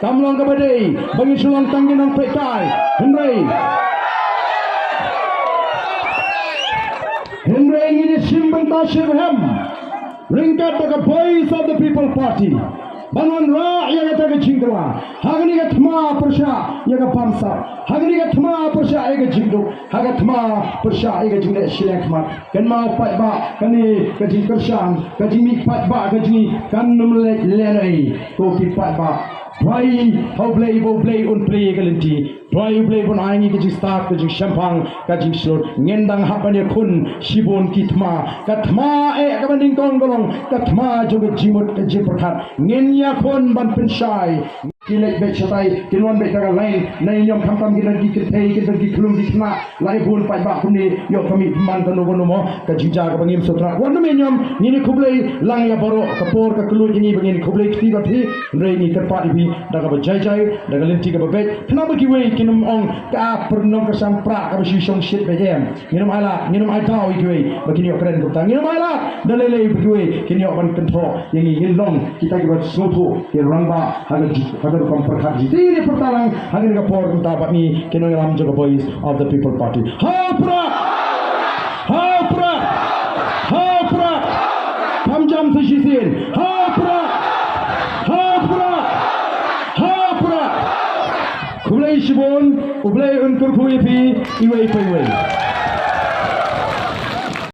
kamlang kabadai bagi sulang tanggin ang pekai Henry ini simbang Shibham ringkat the voice of the people party Bangun rakyat kata kecingkwa, hagni katma persya yaga pamsa, hagni katma persya yaga jingdu, hagatma persya yaga jingda silekma, kanma patba kani kajing persyan, kajing mik patba kajing kan numlek lenai, kopi patba. Why how play on play galanti why play on aingi kajing start kajing champang kajing slot ngendang hapanya kun sibon kitma katma kabanding tong golong katma joget jimut kajing perkat ngenya kon ban pensyai kilek bet chatai kilon bet daga lain nai nyom khamtam ginan diketei ginan diklum dikna lai bun pai ba kuni yo kami man tanu bonomo kajing jaga bangim sotra wanu menyom ngini kublai lang ya boro kapor ka kelu ini bangin kublai kiti bathi rei ni terpat ibi daga bajai jai daga lenti ka babet kenapa kiwe kinum ong ka pernom ka sampra ka bisong shit bejem nginum ala nginum aitau kiwe bagini okren butang nginum ala dalele kiwe kini okan kontrol yang ngilong kita kibat soto ki rangba hagaji hagar kom perkhaji ini pertalang hagar ka por kunta batni kino ram jaga voice of the people party hapra kamjam sisisin hapra Kublai Shibon, Ublai Unkur Kuipi, Iway Paway.